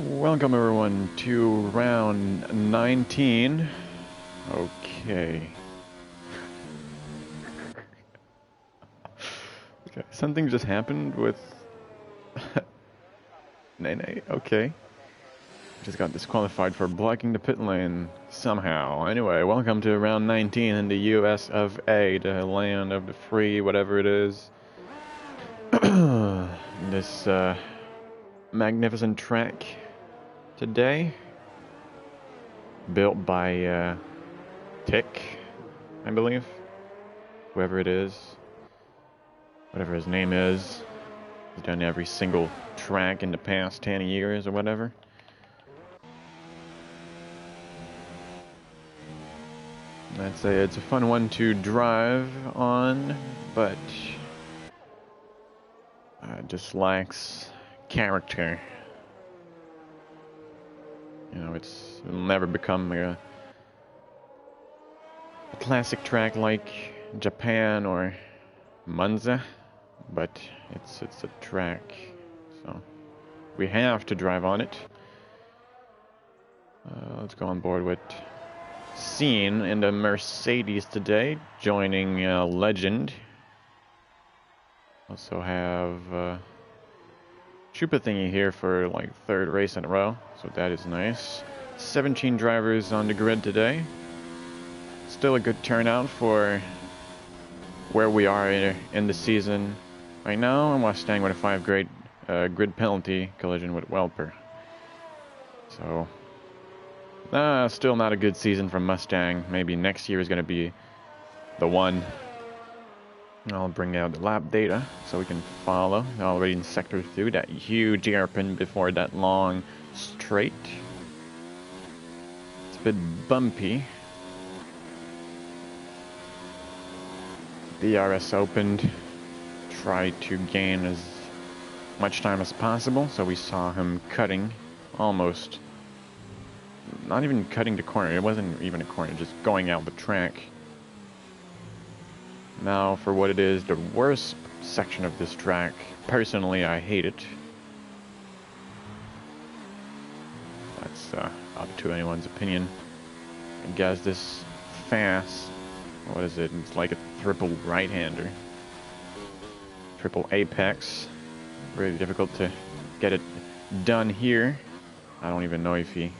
Welcome everyone to round 19. Okay. Okay, something just happened with Nene. Okay. Just got disqualified for blocking the pit lane somehow. Anyway, welcome to round 19 in the US of A, the land of the free, whatever it is. This magnificent track today, built by Tick, I believe, whoever it is, whatever his name is. He's done every single track in the past 10 years or whatever. I'd say it's a fun one to drive on, but just lacks character. You know, it'll never become a classic track like Japan or Monza, but it's a track, so we have to drive on it. Let's go on board with Scene in the Mercedes today, joining Legend. Also have Chupa Thingy here for like third race in a row, so that is nice. 17 drivers on the grid today. Still a good turnout for where we are in the season right now. Mustang with a 5 grade grid penalty collision with Welper. So still not a good season from Mustang. Maybe next year is going to be the one. I'll bring out the lap data so we can follow. Already in sector 2, that huge hairpin before that long straight. It's a bit bumpy. DRS opened. Tried to gain as much time as possible, so we saw him cutting almost. Not even cutting the corner, it wasn't even a corner, just going out the track. Now for what it is, the worst section of this track. Personally, I hate it. That's up to anyone's opinion. I guess this fast, what is it? It's like a triple right-hander. Triple apex. Really difficult to get it done here. I don't even know if he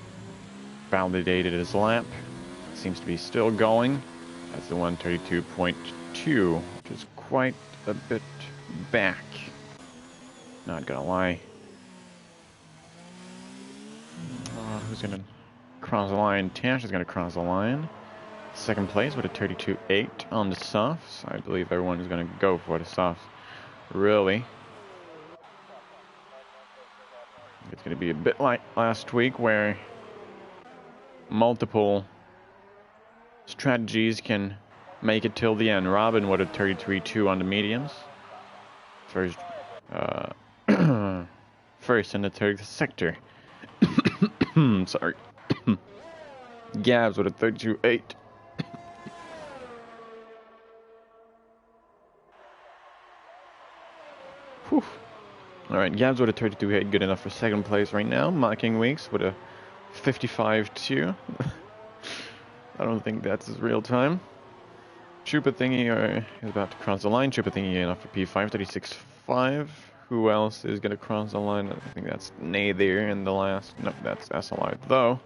validated his lap. Seems to be still going. That's the 132.2, which is quite a bit back. Not gonna lie. Who's gonna cross the line? Tash is gonna cross the line. Second place with a 32.8 on the softs. I believe everyone is gonna go for the softs. Really. It's gonna be a bit like last week where multiple strategies can make it till the end. Robin with a 33.2 on the mediums. First in the third sector. Sorry. Gabs with a 32.8. Alright, Gabs with a 32.8, good enough for second place right now. Mocking Weeks with a 55.2. I don't think that's his real time. Chupa Thingy is about to cross the line. Chupa Thingy enough for P5, 36.5. Who else is going to cross the line? I think that's Nay there in the last. No, that's SLR though.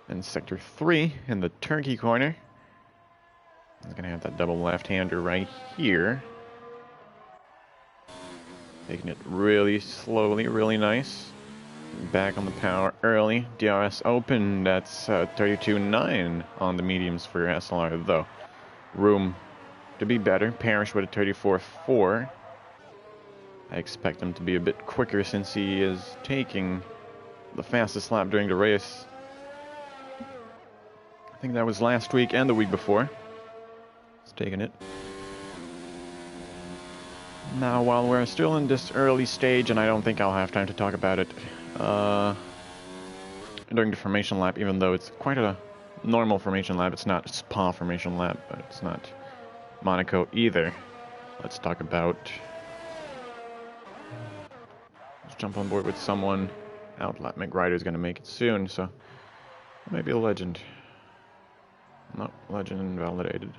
In sector 3 in the turkey corner. He's going to have that double left-hander right here. Taking it really slowly, really nice. Back on the power early. DRS open, that's 32.9 on the mediums for SLR though. Room to be better. Parrish with a 34.4. I expect him to be a bit quicker since he is taking the fastest lap during the race. I think that was last week and the week before. He's taking it. Now, while we're still in this early stage, and I don't think I'll have time to talk about it during the formation lap, even though it's quite a normal formation lap. It's not Spa formation lap, but it's not Monaco either. Let's talk about... Let's jump on board with someone Outlap McRider's gonna make it soon, so maybe a legend. No, legend invalidated.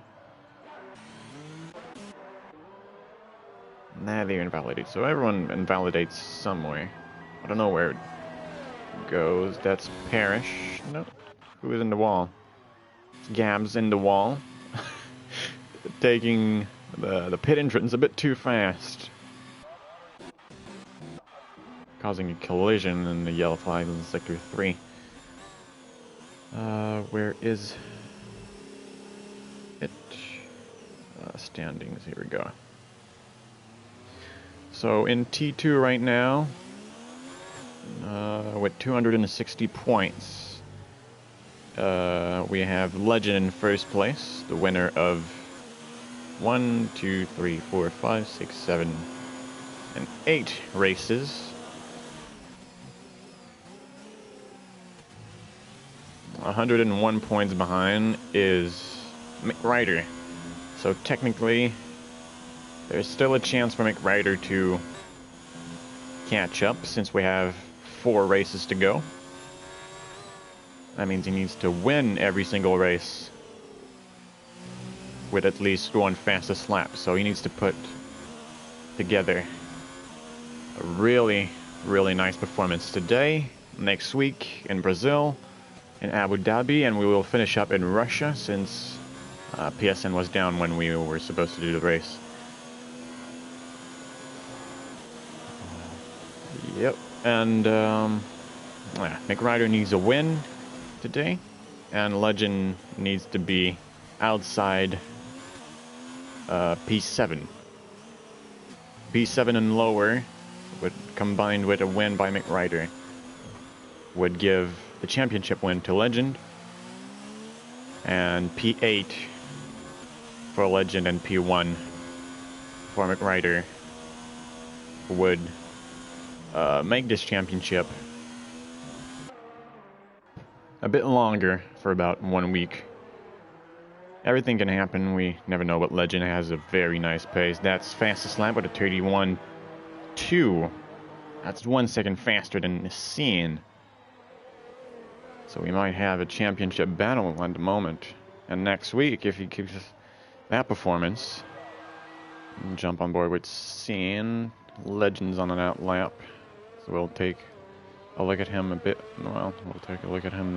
Nah, they're invalidated. So everyone invalidates somewhere. I don't know where it goes. That's Parrish. No. Who is in the wall? Gab's in the wall. Taking the pit entrance a bit too fast. Causing a collision in the yellow flag in Sector 3. Where is it? Standings, here we go. So in T2 right now, with 260 points, we have Legend in first place, the winner of 1, 2, 3, 4, 5, 6, 7, and 8 races. 101 points behind is McRider. So technically, there's still a chance for McRider to catch up since we have 4 races to go. That means he needs to win every single race with at least one fastest lap. So he needs to put together a really, really nice performance today, next week in Brazil, in Abu Dhabi, and we will finish up in Russia since PSN was down when we were supposed to do the race. Yep, and McRider needs a win today, and Legend needs to be outside P7. P7 and lower, combined with a win by McRider, would give the championship win to Legend, and P8 for Legend and P1 for McRider would make this championship a bit longer for about 1 week. Everything can happen, we never know, but Legend has a very nice pace. That's fastest lap with a 31.2. That's 1 second faster than the scene. So we might have a championship battle at the moment. And next week, if he keeps that performance, jump on board with Scene. Legends on an out lap. So we'll take a look at him a bit. Well, we'll take a look at him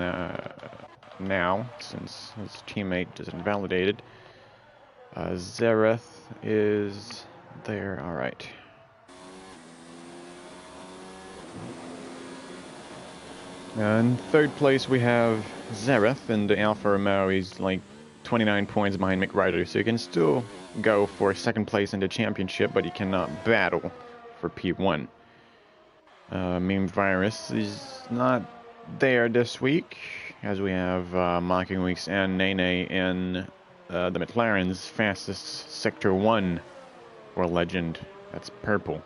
now since his teammate is invalidated. Zareth is there. All right. In third place we have Zareth, and the Alfa Romeo is like 29 points behind McRider, so you can still go for second place in the championship, but you cannot battle for P1. Meme Virus is not there this week, as we have Mocking Weeks and Nene in the McLaren's fastest Sector 1 for Legend. That's purple.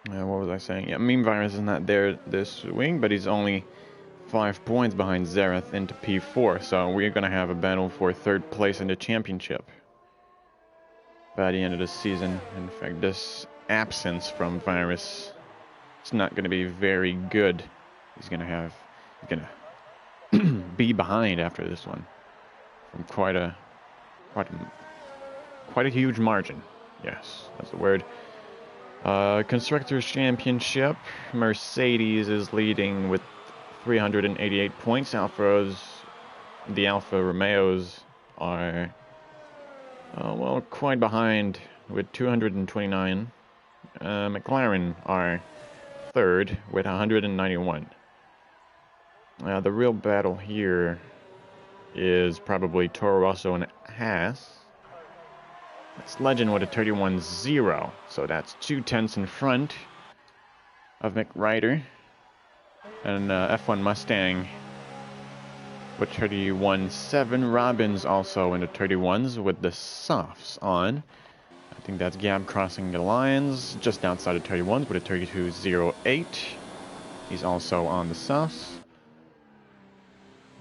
What was I saying? Yeah, Meme Virus is not there this week, but he's only 5 points behind Zareth into P4, so we're going to have a battle for third place in the championship by the end of the season. In fact, this absence from Virus is not going to be very good. He's going to be behind after this one from quite a huge margin. Yes, that's the word. Constructors Championship, Mercedes is leading with 388 points. The Alfa Romeos are, well, quite behind with 229. McLaren are third with 191. The real battle here is probably Toro Rosso and Haas. That's Legend with a 31.0, so that's 2/10 in front of McRider. And F1 Mustang with 31.7. Robbins also in the 31s with the softs on. I think that's Gab crossing the lines just outside of 31s with a 32.08. He's also on the softs.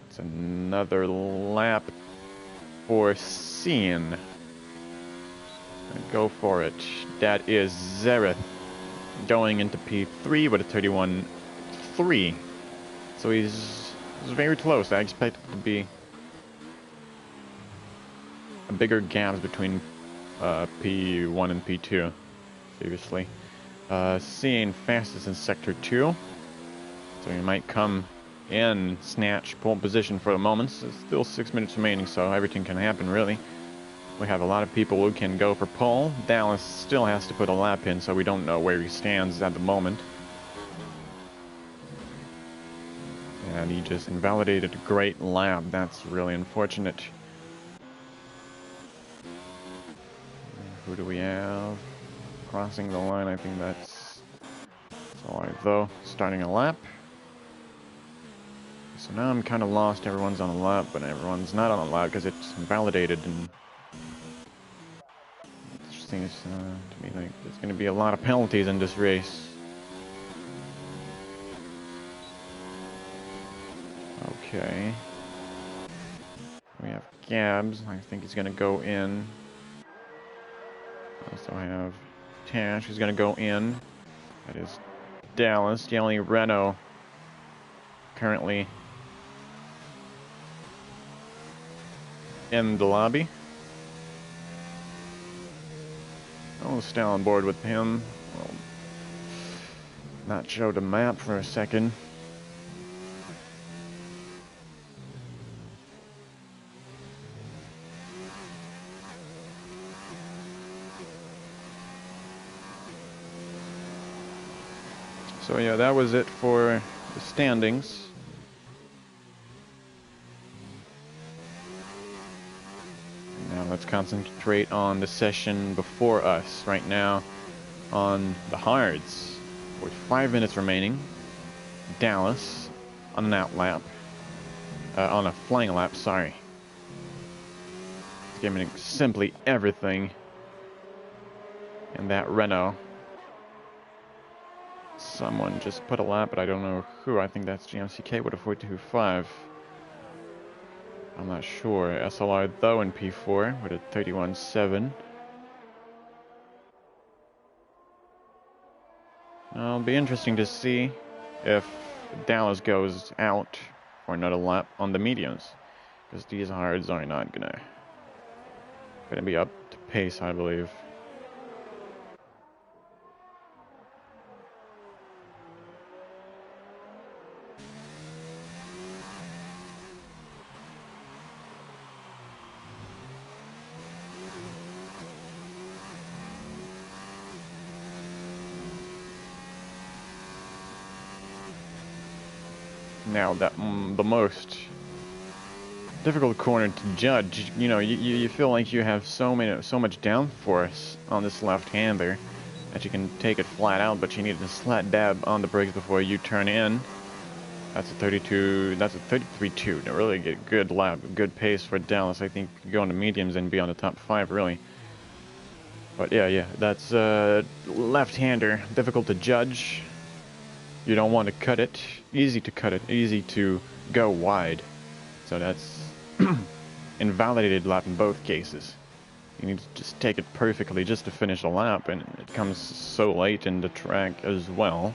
It's another lap for Scene. Go for it. That is Zareth going into P3 with a 31.3. So he's very close. I expect it to be a bigger gaps between P1 and P2 previously. Seeing fastest in Sector 2. So he might come in, snatch pole position for the moment. There's still 6 minutes remaining, so everything can happen, really. We have a lot of people who can go for pole. Dallas still has to put a lap in, so we don't know where he stands at the moment. And he just invalidated a great lap. That's really unfortunate. Who do we have? Crossing the line, I think that's alright though. Starting a lap. So now I'm kind of lost. Everyone's on a lap, but everyone's not on a lap because it's invalidated. And it just seems to me like there's going to be a lot of penalties in this race. Okay. We have Gabs. I think he's going to go in. I also have Tash, who's going to go in. That is Dallas. The only Renault currently in the lobby. I'll stay on board with him. I'll not show the map for a second. So yeah, that was it for the standings. Now let's concentrate on the session before us right now on the hards. With 5 minutes remaining, Dallas on an out lap, on a flying lap, sorry. Giving simply everything in that Renault. Someone just put a lap, but I don't know who. I think that's GMCK with a 42.5. I'm not sure. SLR though in P4 with a 31.7. It'll be interesting to see if Dallas goes out for another lap on the mediums, because these hards are not gonna be up to pace, I believe. Now that the most difficult corner to judge, you know, you feel like you have so much downforce on this left-hander that you can take it flat out, but you need to slat dab on the brakes before you turn in. That's a 32. That's a 33.2. To really get good lap, good pace for Dallas. I think you go into mediums and be on the top 5 really. But yeah, that's left-hander, difficult to judge. You don't want to cut it. Easy to cut it. Easy to go wide. So that's invalidated lap in both cases. You need to just take it perfectly just to finish a lap, and it comes so late in the track as well.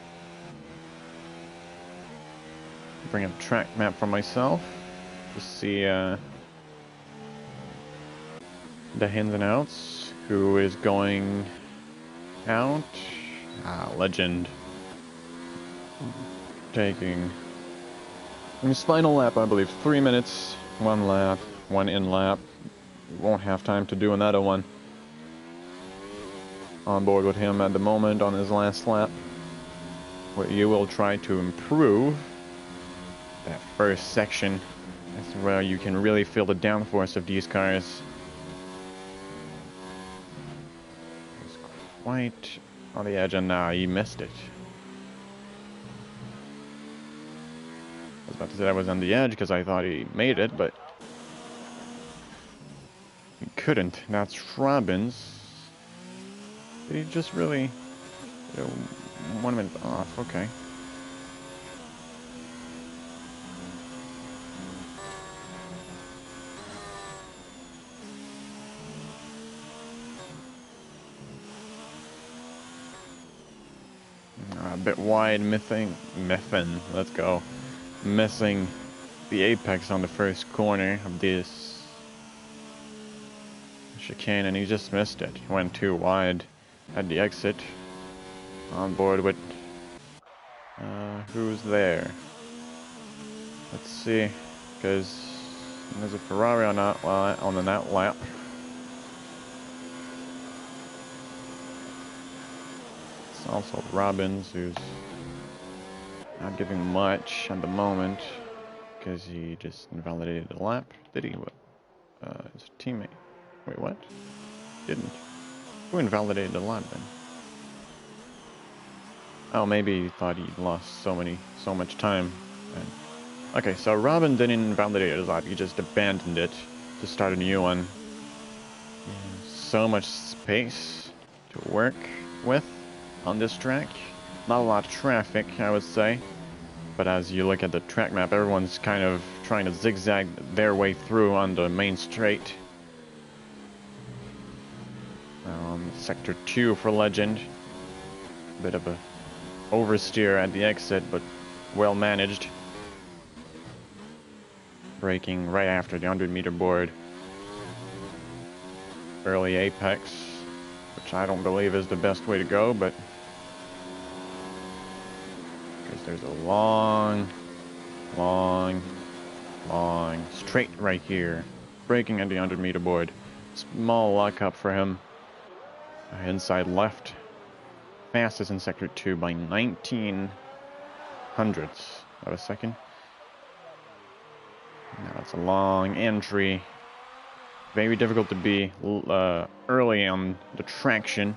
Bring up track map for myself to see the ins and outs. Who is going out? Legend. Taking his final lap, I believe. 3 minutes, 1 lap, 1 in lap. Won't have time to do another one. On board with him at the moment on his last lap. What you will try to improve that first section. That's where you can really feel the downforce of these cars. It's quite on the edge, and now he missed it. I was about to say I was on the edge because I thought he made it, but he couldn't. That's Robbins. Did he just really... 1 minute off, okay. bit wide, let's go. Missing the apex on the first corner of this chicane, and he just missed it. He went too wide at the exit. On board with who's there? Let's see, because there's a Ferrari on that lap. It's also Robbins, who's not giving much at the moment because he just invalidated the lap. Did he? His teammate. Wait, what? Didn't. Who invalidated the lap then? Oh, maybe he thought he lost so much time. Okay, so Robin didn't invalidate his lap. He just abandoned it to start a new one. So much space to work with on this track. Not a lot of traffic, I would say. But as you look at the track map, everyone's kind of trying to zigzag their way through on the main straight. Sector 2 for Legend. Bit of a oversteer at the exit, but well managed. Braking right after the 100-meter board. Early apex, which I don't believe is the best way to go, but because there's a long straight right here. Braking at the 100-meter board. Small lockup for him. Inside left. Fastest in sector 2 by 19 hundredths of a second. Now it's a long entry. Very difficult to be early on the traction.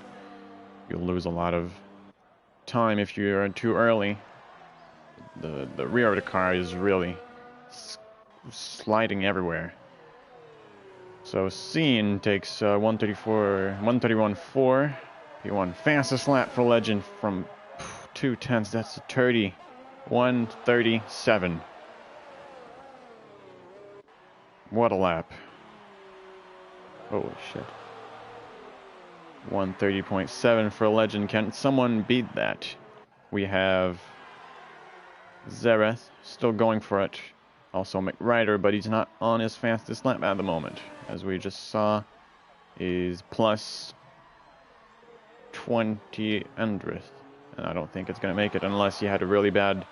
You'll lose a lot of time if you're too early. The rear of the car is really sliding everywhere. So Scene takes 131.4. P1 fastest lap for Legend from 2/10. That's a 1:37. What a lap. Holy shit. 1:30.7 for Legend. Can someone beat that? We have Zereth still going for it. Also McRider, but he's not on his fastest lap at the moment. As we just saw, is plus 20 hundredth. And I don't think it's going to make it unless you had a really bad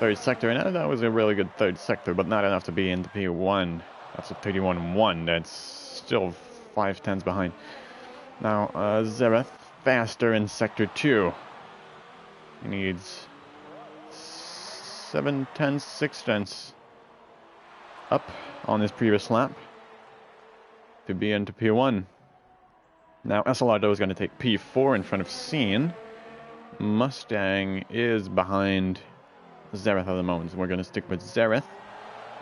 third sector. And that was a really good third sector, but not enough to be in the P1. That's a 31.1. That's still 5/10 behind. Now, Zereth, faster in sector 2. He needs 7/10, 6/10 up on his previous lap to be into P1. Now, SLR though is going to take P4 in front of Scene. Mustang is behind Zereth at the moment, so we're going to stick with Zereth.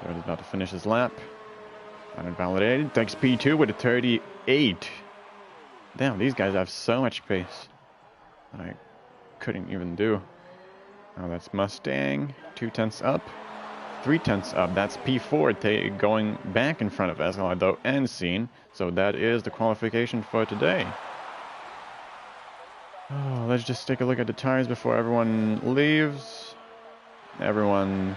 Zereth is about to finish his lap. Uninvalidated. Takes P2 with a 38. Damn, these guys have so much pace that I couldn't even do. Now that's Mustang. 2/10 up. 3/10 up. That's P4 going back in front of SLR though and Scene. So that is the qualification for today. Oh, let's just take a look at the tires before everyone leaves. Everyone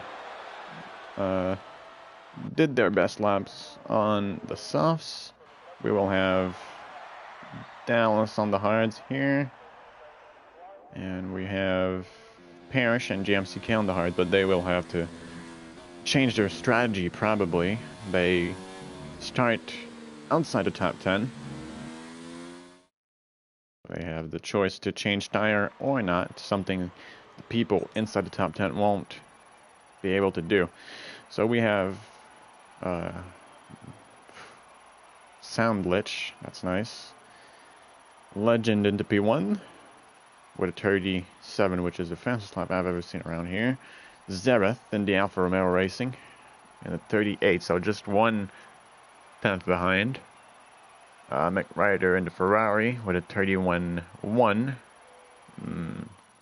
did their best laps on the softs. We will have Dallas on the hards here. And we have Parrish and GMCK on the hard, but they will have to change their strategy probably. They start outside the top 10. They have the choice to change tire or not, something the people inside the top 10 won't be able to do. So we have Sound Glitch, that's nice. Legend into P1 with a 37, which is the fastest lap I've ever seen around here. Zereth in the Alfa Romeo Racing in a 38, so just 1/10 behind. McRider in the Ferrari with a 31.1.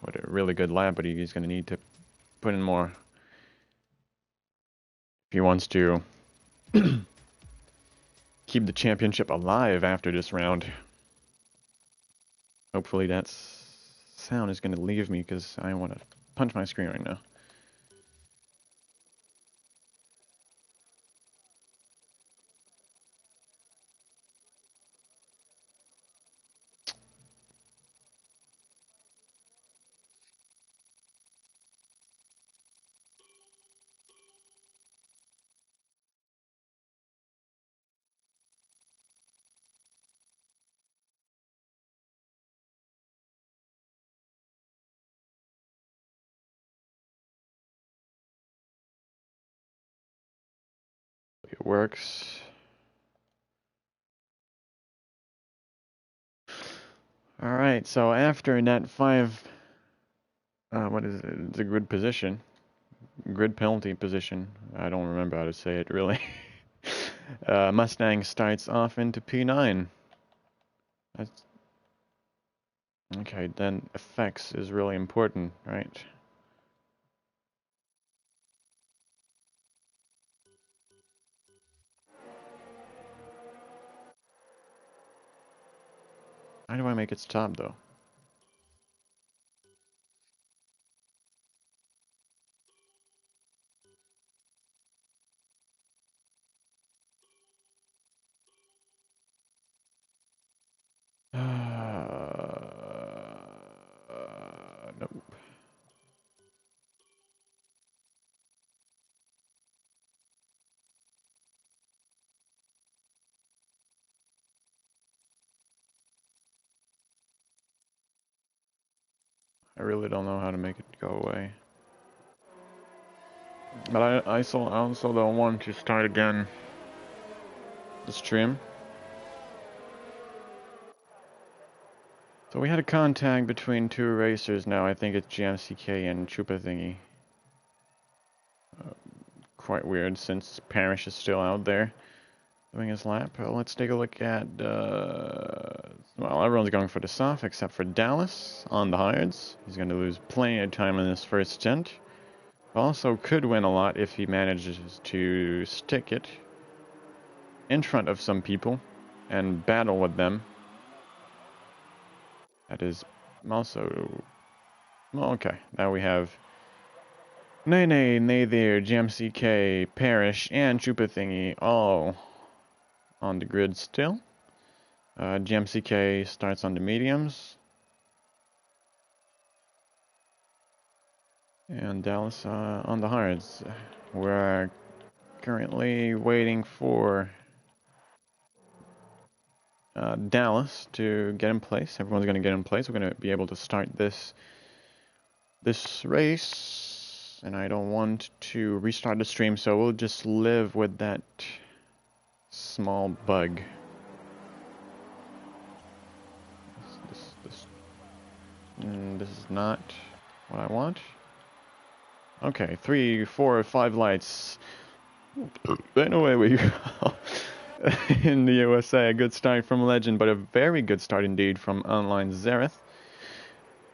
What a really good lap, but he's going to need to put in more if he wants to keep the championship alive after this round. Hopefully that's sound is going to leave me because I want to punch my screen right now. It works. Alright, so after net 5, what is it? It's a grid position. Grid penalty position. I don't remember how to say it, really. Mustang starts off into P9. That's... Okay, then effects is really important, right? How do I make it stop, though? Nope. I really don't know how to make it go away. But I also don't want to start again the stream. So we had a contact between two racers now. I think it's GMCK and Chupa Thingy. Quite weird since Parrish is still out there doing his lap. Let's take a look at... well, everyone's going for the soft except for Dallas on the hards. He's going to lose plenty of time in this first stint. Also could win a lot if he manages to stick it in front of some people and battle with them. That is also... Well, okay, now we have Nay there, GMCK, Parrish, and Chupa Thingy all on the grid still. GMCK starts on the mediums. And Dallas on the hards. We're currently waiting for Dallas to get in place. Everyone's going to get in place. We're going to be able to start this race. And I don't want to restart the stream, so we'll just live with that small bug. This is not what I want. Okay, 3, 4, 5 lights. And away we go. In the USA, a good start from Legend, but a very good start indeed from Online Zareth.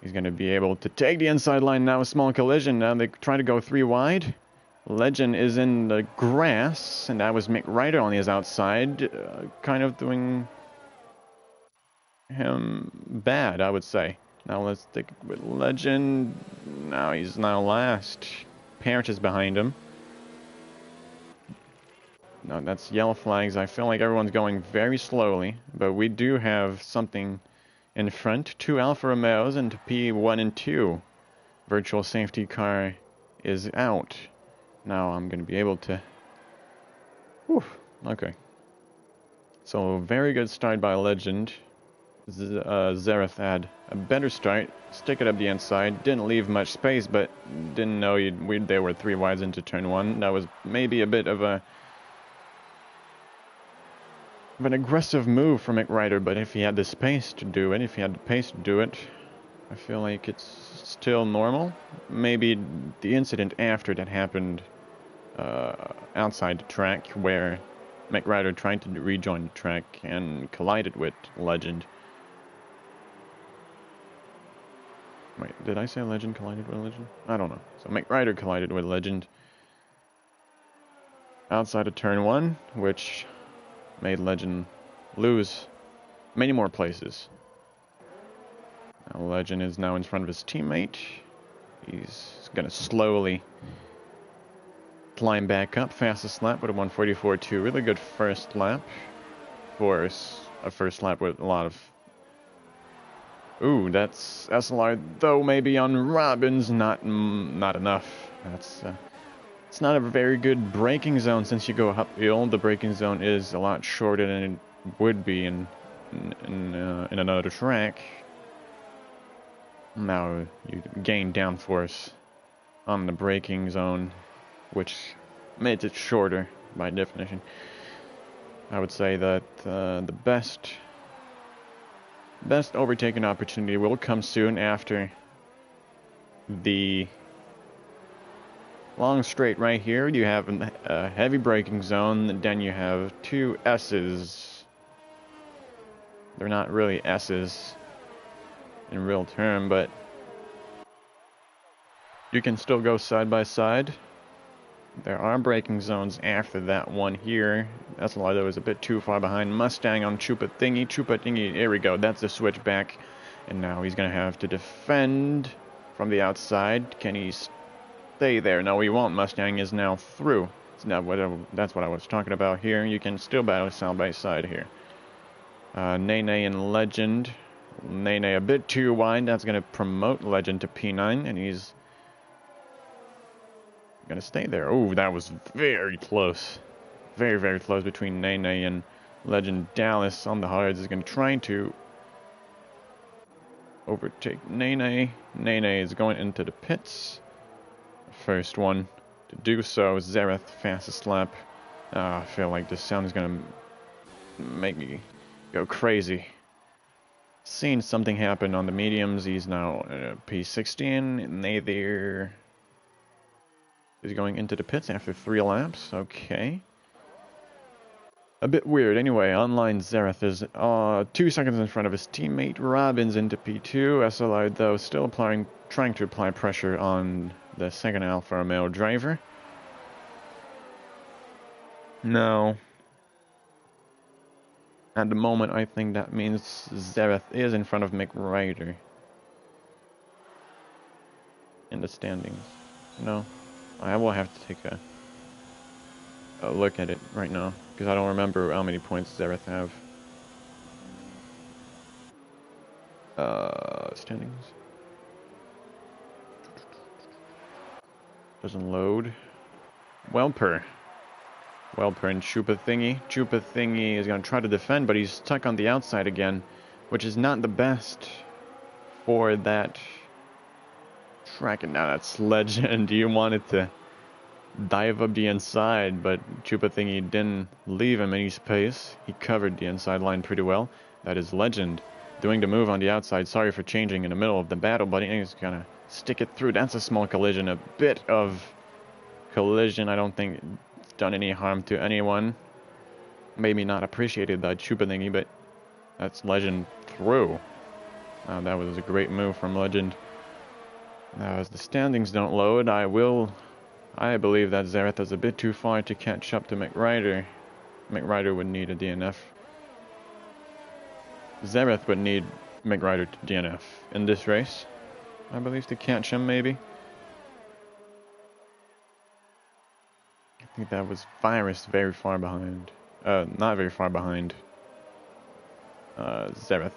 He's going to be able to take the inside line now, a small collision. Now they try to go 3 wide. Legend is in the grass, and that was Mick Ryder on his outside, kind of doing him bad, I would say. Now let's stick with Legend. Now he's now last. Parrot is behind him. No, that's yellow flags. I feel like everyone's going very slowly, but we do have something in front. 2 Alfa Romeos into P1 and 2. Virtual safety car is out. Now I'm going to be able to... Whew, okay. So, very good start by Legend. Zareth had a better start, stick it up the inside, didn't leave much space, but didn't know they were 3 wides into turn 1. That was maybe a bit of an aggressive move from McRider, but if he had the space to do it, I feel like it's still normal. Maybe the incident after that happened outside the track, where McRider tried to rejoin the track and collided with Legend. Wait, did I say Legend collided with Legend? I don't know. So McRider collided with Legend outside of turn 1, which made Legend lose many more places. Legend is now in front of his teammate. He's going to slowly climb back up. Fastest lap with a 1:44.2. Really good first lap for a first lap with a lot of... Ooh, that's SLR, though, maybe on Robbins. Not enough. It's not a very good braking zone since you go uphill. The braking zone is a lot shorter than it would be in another track. Now you gain downforce on the braking zone, which makes it shorter by definition. I would say that the best overtaking opportunity will come soon after the long straight right here. You have a heavy braking zone, then you have two S's. They're not really S's in real term, but you can still go side by side. There are braking zones after that one here. SLR, though, is a bit too far behind. Mustang on Chupa Thingy. Here we go. That's the switchback. And now he's going to have to defend from the outside. Can he stay there? No, he won't. Mustang is now through. That's what I was talking about here. You can still battle side by side here. Nene and Legend. Nene a bit too wide. That's going to promote Legend to P9. And he's going to stay there. Oh, that was very close. Very, very close between Nene and Legend. Dallas on the hards is going to try to overtake Nene. Nene is going into the pits. First one to do so. Zareth, fastest lap. I feel like this sound is going to make me go crazy. Seen something happen on the mediums. He's now P16. Nather is going into the pits after 3 laps. Okay. A bit weird. Anyway, online Zareth is 2 seconds in front of his teammate. Robbins into P2. SLR, though, still trying to apply pressure on the second Alfa Romeo driver. No. At the moment, I think that means Zareth is in front of McRider in the standings. No. I will have to take a look at it right now, because I don't remember how many points Zareth have. Standings. Doesn't load. Welper and Chupa Thingy. Chupa Thingy is going to try to defend, but he's stuck on the outside again, which is not the best for that track. And now that's Legend. You wanted to dive up the inside, but Chupa Thingy didn't leave him any space. He covered the inside line pretty well. That is Legend doing the move on the outside. Sorry for changing in the middle of the battle, but he's going to stick it through. That's a small collision, a bit of collision. I don't think it's done any harm to anyone. Maybe not appreciated by Chupa Thingy, but that's Legend through. That was a great move from Legend. Now, as the standings don't load, I believe that Zareth is a bit too far to catch up to McRider. McRider would need a DNF. Zareth would need McRider to DNF in this race, I believe, to catch him, maybe. I think that was Virus very far behind. Not very far behind Zareth.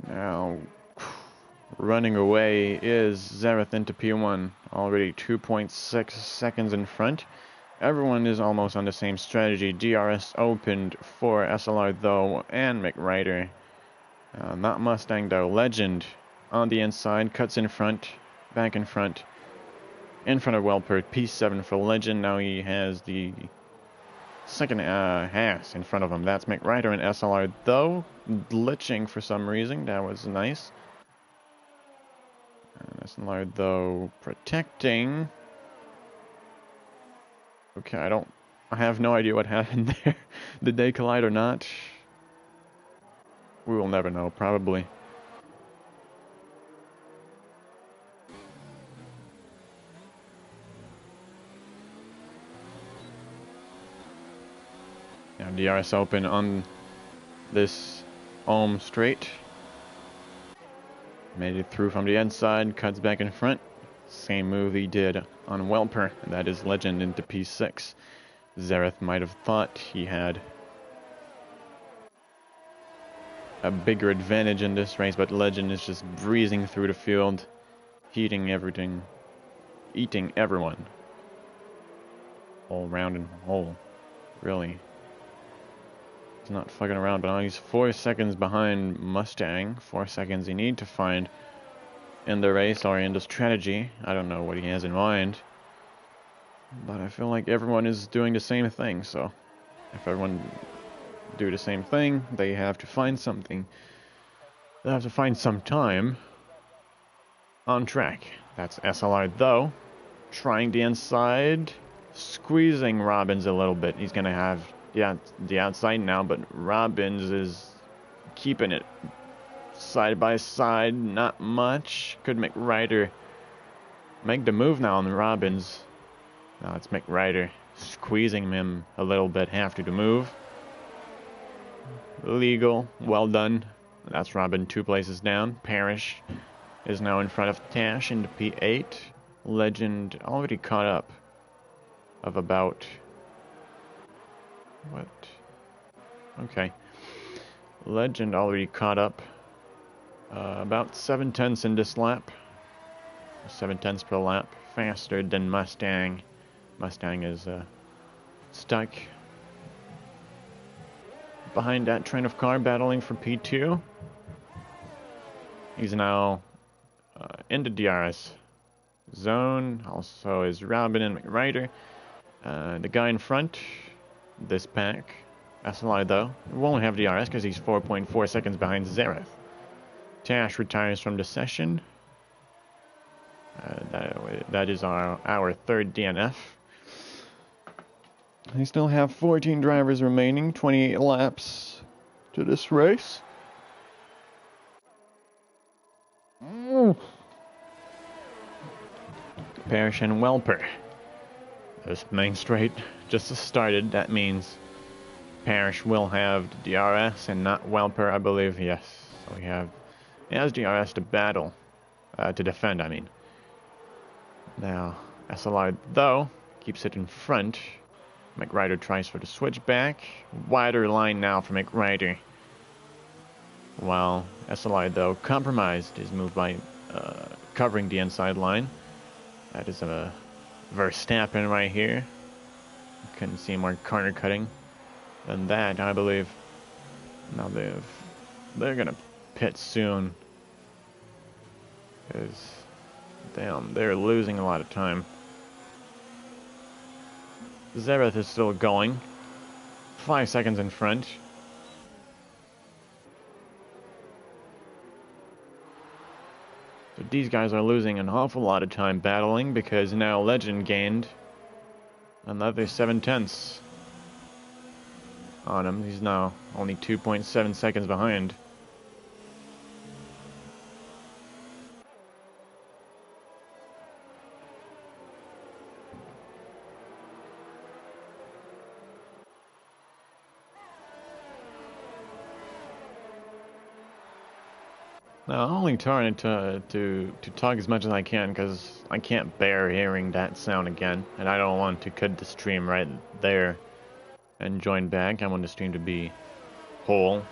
Now, running away is Zareth into P1, already 2.6 seconds in front. Everyone is almost on the same strategy. DRS opened for SLR, though, and McRider. Not Mustang, though. Legend on the inside, cuts in front, back in front of Welper. P7 for Legend. Now he has the second Haas in front of him. That's McRider and SLR, though, glitching for some reason. That was nice. And SLR, though, protecting. Okay, I have no idea what happened there. Did they collide or not? We will never know, probably. Now DRS open on this Ohm straight. Made it through from the inside, cuts back in front. Same move he did on Welper, and that is Legend into P6. Zareth might have thought he had a bigger advantage in this race, but Legend is just breezing through the field, heating everything, eating everyone. All round and whole, really. He's not fucking around, but now he's 4 seconds behind Mustang. 4 seconds you need to find in the race or in the strategy. I don't know what he has in mind, but I feel like everyone is doing the same thing, so if everyone do the same thing, they have to find something. They have to find some time on track. That's SLR though, trying the inside, squeezing Robbins a little bit. He's gonna have the outside now, but Robbins is keeping it side by side, not much. Could McRider make the move now on Robbins? Now it's McRider squeezing him a little bit after the move. Legal, well done. That's Robin 2 places down. Parrish is now in front of Tash into P8. Legend already caught up of about... what? Okay. Legend already caught up about 7/10 in this lap. 7/10 per lap. Faster than Mustang. Mustang is stuck behind that train of car, battling for P2. He's now in the DRS zone. Also is Robin and McRider. The guy in front, this pack, SLI though, won't have DRS because he's 4.4 seconds behind Zareth. Tash retires from the session. That is our third DNF. We still have 14 drivers remaining, 28 laps to this race. Parrish and Welper. This main straight just started. That means Parrish will have the DRS and not Welper, I believe. Yes, so he has DRS to battle, to defend, I mean. Now, SLR, though, keeps it in front. McRider tries for the switchback. Wider line now for McRider. While SLR, though, compromised his move by covering the inside line. That is a Verstappen right here. Couldn't see more corner cutting than that, I believe. Now they're gonna pit soon. Because, damn, they're losing a lot of time. Zareth is still going. 5 seconds in front. So these guys are losing an awful lot of time battling because now Legend gained another 7/10 on him. He's now only 2.7 seconds behind. Now, I'm only trying to talk as much as I can because I can't bear hearing that sound again, and I don't want to cut the stream right there and join back. I want the stream to be whole.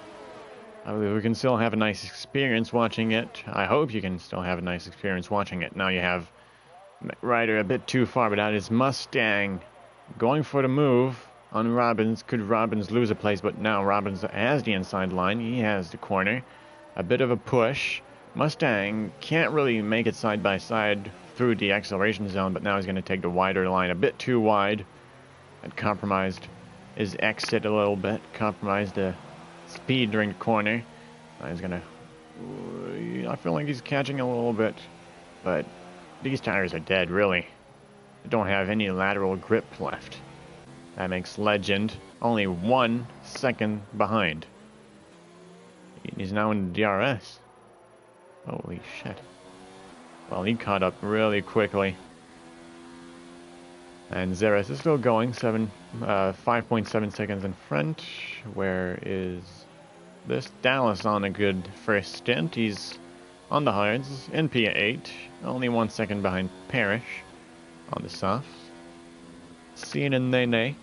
I believe we can still have a nice experience watching it. I hope you can still have a nice experience watching it. Now you have McRider a bit too far, but that is Mustang going for the move on Robbins. Could Robbins lose a place? But now Robbins has the inside line. He has the corner. A bit of a push. Mustang can't really make it side by side through the acceleration zone, but now he's going to take the wider line a bit too wide. And compromised his exit a little bit. Compromised the speed during the corner. Now he's going to... I feel like he's catching a little bit. But these tires are dead, really. They don't have any lateral grip left. That makes Legend only 1 second behind. He's now in DRS. Holy shit. Well, he caught up really quickly. And Zeres is still going, 5.7 seconds in front. Where is this? Dallas on a good first stint. He's on the hards in P8, only 1 second behind Parrish on the softs. Scene and Nene.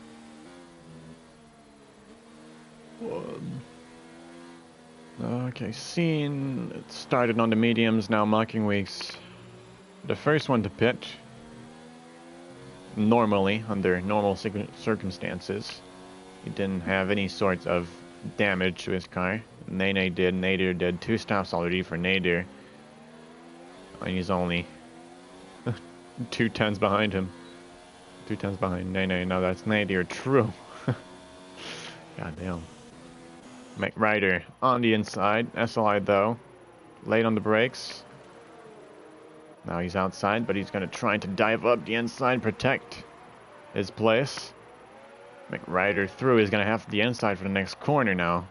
Okay, Scene started on the mediums, now Mocking Weeks. The first one to pit. Normally, under normal circumstances. He didn't have any sorts of damage to his car. Nene did. Nader did. 2 stops already for Nader. And he's only 2 tenths behind him. 2 tenths behind Nene. Now that's Nader. True. Goddamn. McRider on the inside. SLI though. Late on the brakes. Now he's outside, but he's going to try to dive up the inside, protect his place. McRider through. He's going to have the inside for the next corner now.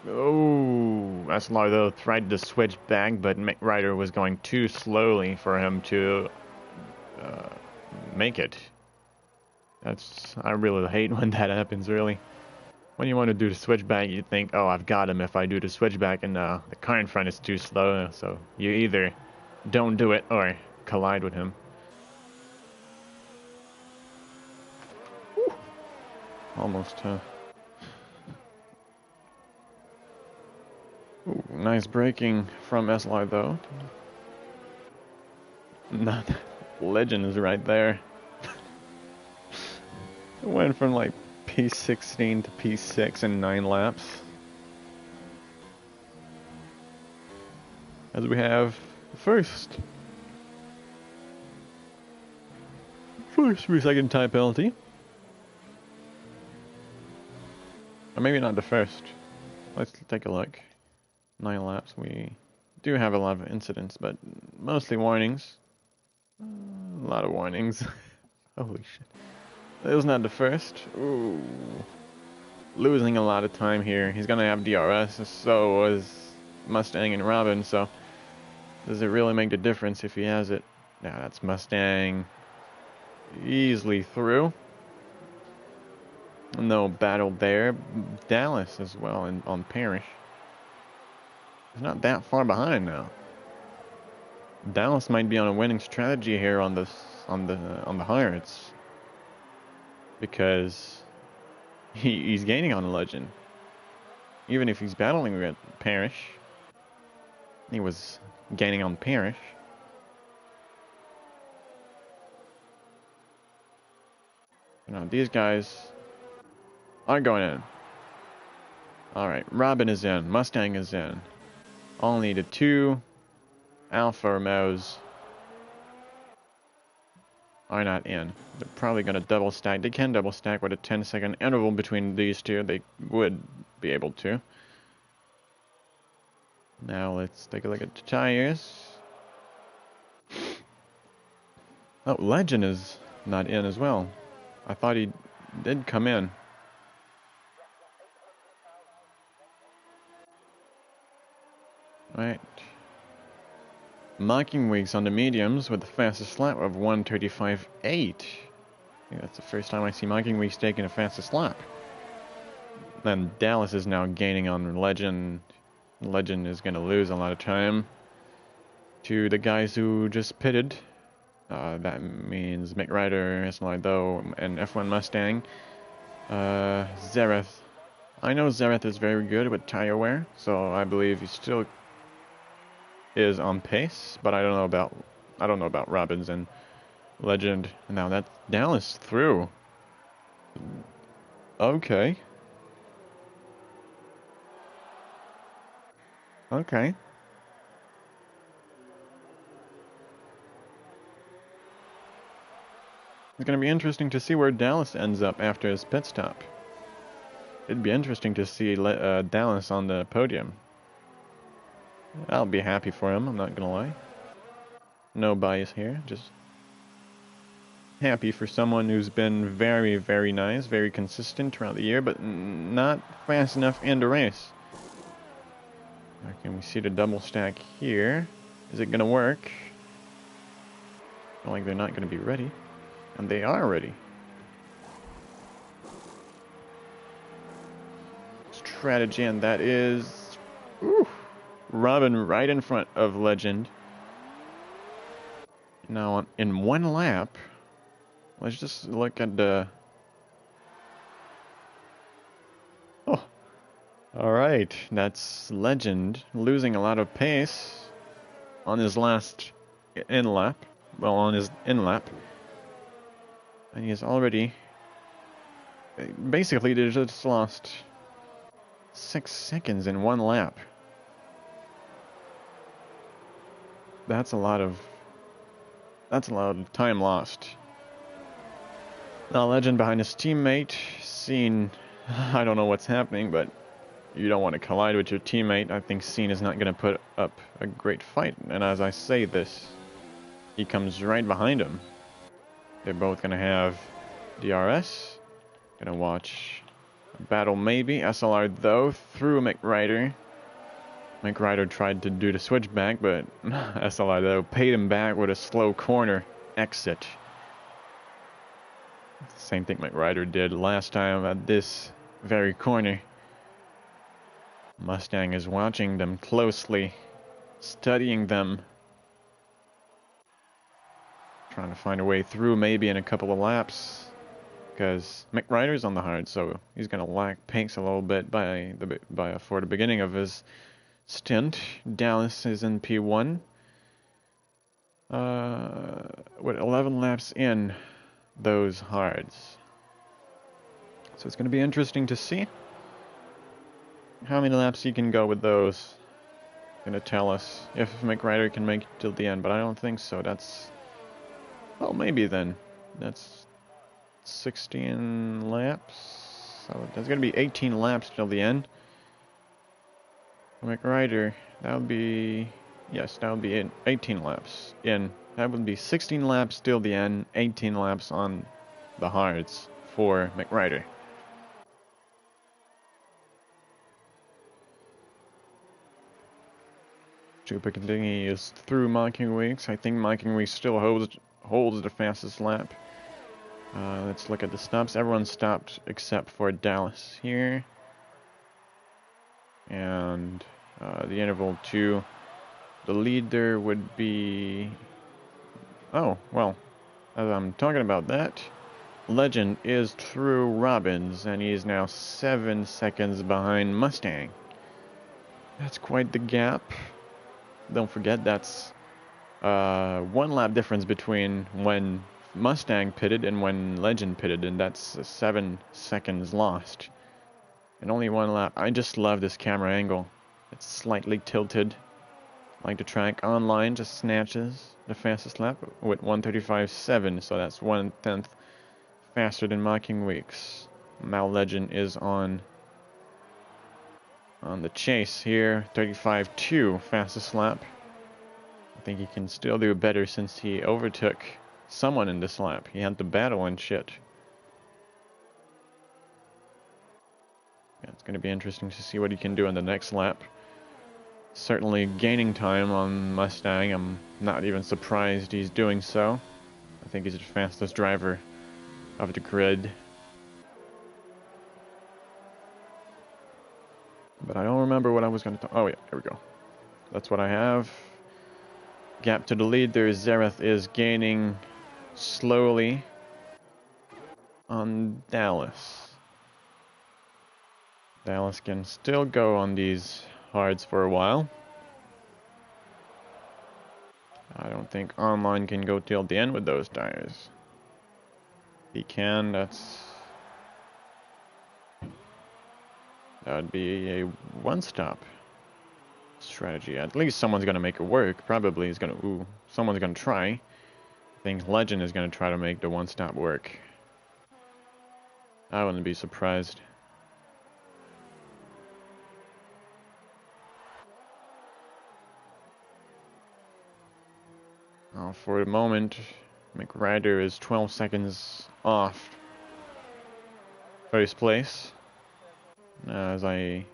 Oh, SLR though tried to switch back, but McRider was going too slowly for him to make it. I really hate when that happens, really. When you want to do the switchback, you think, oh, I've got him if I do the switchback, and the car in front is too slow, so you either don't do it or collide with him. Woo. Almost, huh? Ooh, nice braking from SLR, though. Not Legend is right there. It went from like P16 to P6 in 9 laps. As we have the first 3-second time penalty. Or maybe not the first. Let's take a look. 9 laps. We do have a lot of incidents, but mostly warnings. A lot of warnings. Holy shit. It was not the first. Ooh. Losing a lot of time here. He's gonna have DRS, so was Mustang and Robin, so does it really make the difference if he has it? Yeah, that's Mustang easily through. No battle there. Dallas as well on Parrish. He's not that far behind now. Dallas might be on a winning strategy here on the hards. Because he's gaining on Legend. Even if he's battling with Parrish, he was gaining on Parrish. Now these guys are going in. Alright, Robin is in, Mustang is in. Only the 2 Alfa Romeos are not in. They're probably going to double stack. They can double stack with a 10-second interval between these two. They would be able to. Now let's take a look at the tires. Oh, Legend is not in as well. I thought he did come in. Right. Mocking Weeks on the mediums with the fastest lap of 1:35.8. I think that's the first time I see Mocking Weeks taking the fastest lap. Then Dallas is now gaining on Legend. Legend is going to lose a lot of time to the guys who just pitted. That means McRider, SLI though, and F1 Mustang. Zereth. I know Zereth is very good with tire wear, so I believe he still is on pace, but I don't know about Robbins and Legend. Now that's Dallas through. Okay. Okay. It's going to be interesting to see where Dallas ends up after his pit stop. It'd be interesting to see Dallas on the podium. I'll be happy for him, I'm not going to lie. No bias here, just happy for someone who's been very, very nice, very consistent throughout the year, but not fast enough in the race. Okay, we see the double stack here. Is it going to work? Feel like they're not going to be ready. And they are ready. Strategy, and that is... Ooh, Robin right in front of Legend. Now, in one lap, let's just look at the... Oh, alright, that's Legend losing a lot of pace on his last in-lap. Well, on his in-lap. And he has already... Basically, they just lost 6 seconds in one lap. That's a lot of time lost. Now, Legend behind his teammate, Scene. I don't know what's happening, but you don't want to collide with your teammate. I think Scene is not going to put up a great fight. And as I say this, he comes right behind him. They're both going to have DRS. Gonna watch a battle maybe. SLR though, through McRider. McRider tried to do the switchback, but SLR though paid him back with a slow corner exit. Same thing McRider did last time at this very corner. Mustang is watching them closely, studying them. Trying to find a way through maybe in a couple of laps. Because McRider's on the hard, so he's going to lack pace a little bit for the beginning of his stint. Dallas is in P1. With 11 laps in those hards. So it's going to be interesting to see how many laps he can go with those. Going to tell us if McRider can make it till the end, but I don't think so. That's... Well, maybe then. That's 16 laps. So that's going to be 18 laps till the end. McRider, that would be... Yes, that would be 18 laps in. That would be 16 laps till the end, 18 laps on the hards for McRider. Chupa continues through Mocking Weeks. I think Mocking Weeks still holds the fastest lap. Let's look at the stops. Everyone stopped except for Dallas here. And the interval 2. The leader would be... Oh, well, as I'm talking about that, Legend is through Robbins, and he is now 7 seconds behind Mustang. That's quite the gap. Don't forget, that's 1 lap difference between when Mustang pitted and when Legend pitted, and that's 7 seconds lost. And only 1 lap. I just love this camera angle. It's slightly tilted. Like the track online just snatches the fastest lap with 1:35.7, so that's 1/10 faster than Mocking Weeks. Now Legend is on the chase here, 35.2 fastest lap. I think he can still do better since he overtook someone in this lap. He had to battle and shit. Yeah, it's going to be interesting to see what he can do in the next lap. Certainly gaining time on Mustang. I'm not even surprised he's doing so. I think he's the fastest driver of the grid. But I don't remember what I was going to talk. Oh yeah, here we go. That's what I have. Gap to the lead. There's Zareth is gaining slowly on Dallas. Dallas can still go on these hards for a while. I don't think online can go till the end with those tires. He can, that would be a one-stop strategy. At least someone's gonna make it work. Probably is gonna, someone's gonna try. I think Legend is gonna try to make the one-stop work. I wouldn't be surprised. For the moment, McRider is 12 seconds off first place. As I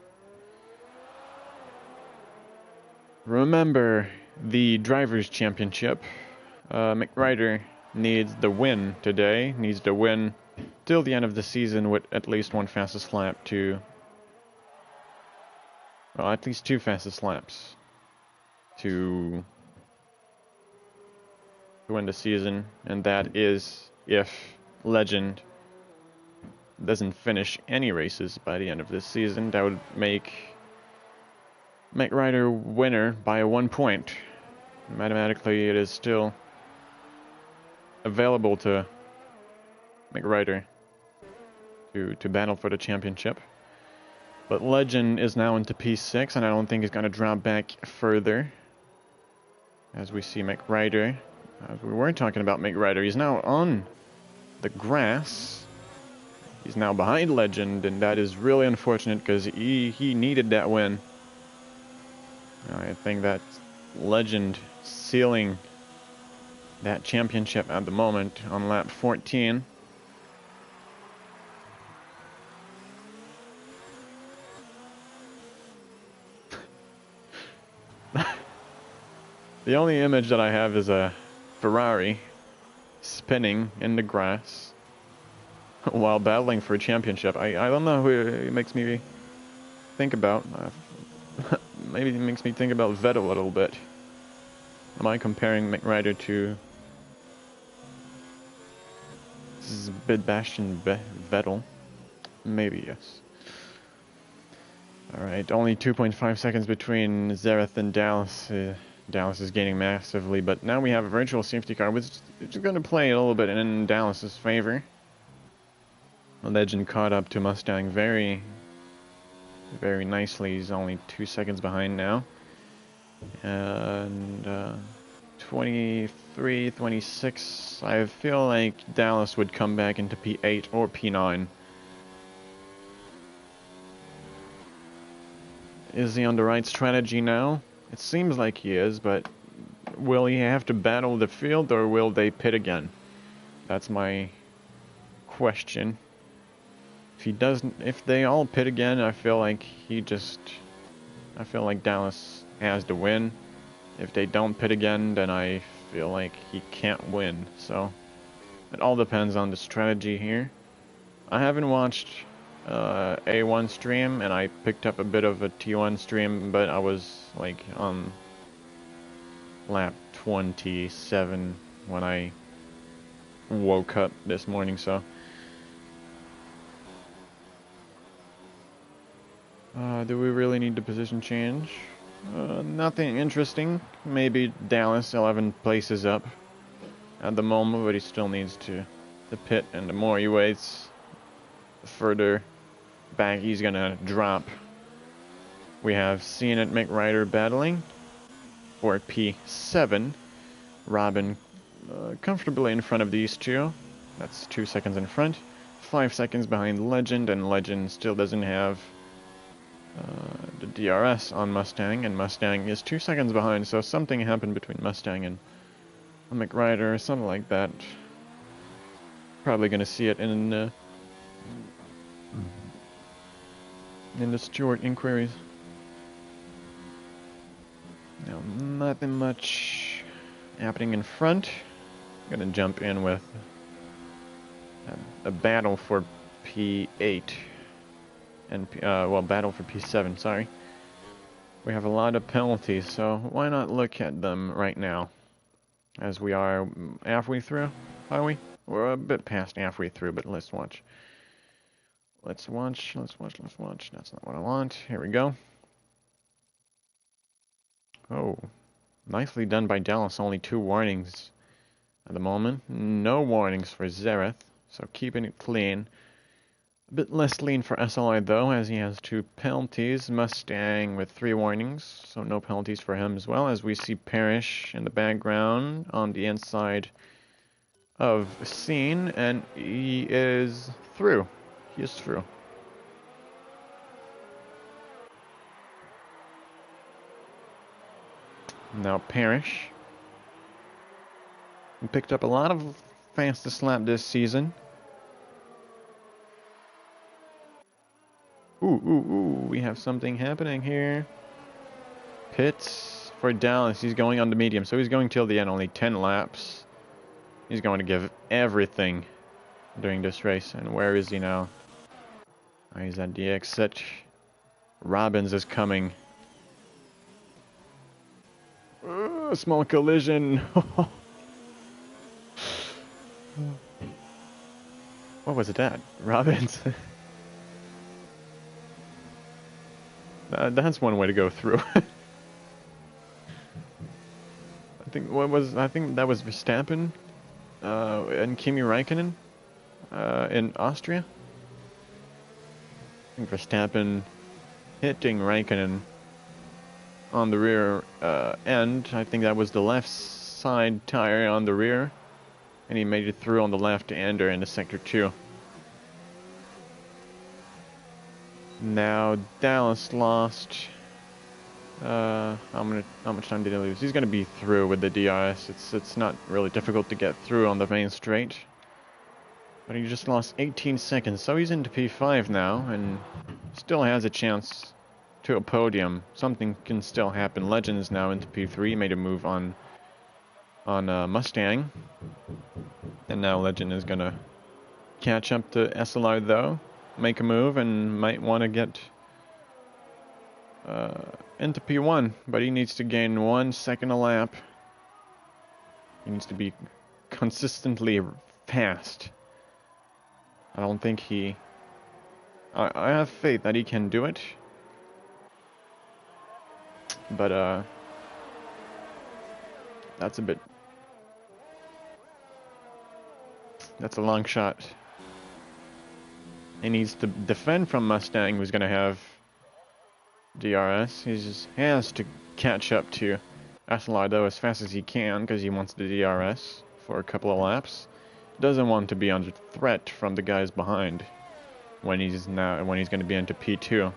remember the Drivers' Championship, McRider needs the win today, needs to win till the end of the season with at least one fastest lap to, well, at least two fastest laps to win the season, and that is if Legend doesn't finish any races by the end of this season. That would make McRider winner by 1 point. Mathematically, it is still available to McRider to battle for the championship. But Legend is now into P6, and I don't think he's going to drop back further. As we see McRider, as we were talking about McRider, he's now on the grass. He's now behind Legend, and that is really unfortunate because he needed that win. I think that Legend sealing that championship at the moment on lap 14. The only image that I have is a Ferrari spinning in the grass while battling for a championship. I don't know who it makes me think about. Maybe it makes me think about Vettel a little bit. Am I comparing McRider to Sebastian Vettel? Maybe, yes. Alright, only 2.5 seconds between Zareth and Dallas. Dallas is gaining massively, but now we have a virtual safety car, which is going to play a little bit in Dallas's favor. Legend caught up to Mustang very nicely. He's only 2 seconds behind now. And 23, 26. I feel like Dallas would come back into P8 or P9. Is he on the right strategy now? It seems like he is, but will he have to battle the field or will they pit again? That's my question. If he doesn't, if they all pit again, I feel like Dallas has to win. If they don't pit again, then I feel like he can't win. So it all depends on the strategy here. I haven't watched A1 stream, and I picked up a bit of a T1 stream, but I was like on lap 27 when I woke up this morning, so do we really need the position change? Nothing interesting. Maybe Dallas 11 places up at the moment, but he still needs to pit, and the more he waits, the further back he's gonna drop. We have seen it McRider battling for P7. Robin comfortably in front of these two. That's 2 seconds in front. 5 seconds behind Legend, and Legend still doesn't have the DRS on Mustang, and Mustang is 2 seconds behind, so something happened between Mustang and McRider, something like that. Probably gonna see it in the Stewart inquiries. Now, nothing much happening in front. I'm gonna jump in with a battle for P8 and well, battle for P7. Sorry, we have a lot of penalties, so why not look at them right now? As we are halfway through, are we? We're a bit past halfway through, but let's watch. Let's watch. That's not what I want. Here we go. Oh, nicely done by Dallas. Only 2 warnings at the moment. No warnings for Zareth, so keeping it clean. A bit less clean for SLR though, as he has 2 penalties. Mustang with 3 warnings, so no penalties for him as well. As we see Parrish in the background on the inside of scene, and he is through. He is through. Now Parrish picked up a lot of fastest lap this season. Ooh, we have something happening here. Pits for Dallas. He's going on the medium, so he's going till the end, only 10 laps. He's going to give everything during this race. And where is he now? Oh, he's at the exit. Robbins is coming. Small collision. What was it at? Robbins? That's one way to go through. I think that was Verstappen and Kimi Räikkönen in Austria. I think Verstappen hitting Räikkönen on the rear end. I think that was the left side tire on the rear, and he made it through on the left ender into sector 2. Now Dallas lost. How much time did he lose? He's gonna be through with the DRS. It's not really difficult to get through on the main straight. But he just lost 18 seconds, so he's into P5 now, and still has a chance to a podium. Something can still happen. Legend is now into P3, made a move on Mustang, and now Legend is gonna catch up to SLR though, make a move, and might want to get into P1, but he needs to gain 1 second a lap. He needs to be consistently fast. I don't think he... I have faith that he can do it. But, that's a bit... That's a long shot. He needs to defend from Mustang, who's going to have DRS. He just has to catch up to SLR though as fast as he can, because he wants the DRS for a couple of laps. Doesn't want to be under threat from the guys behind when he's going to be into P2,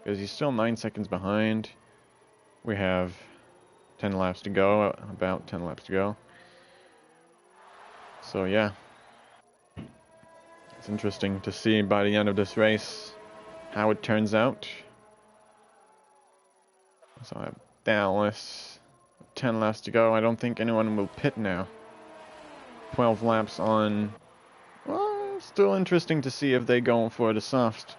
because he's still 9 seconds behind. We have 10 laps to go, about 10 laps to go. So yeah, it's interesting to see by the end of this race how it turns out. So I have Dallas, 10 laps to go. I don't think anyone will pit now. 12 laps on. Well, still interesting to see if they go for the soft.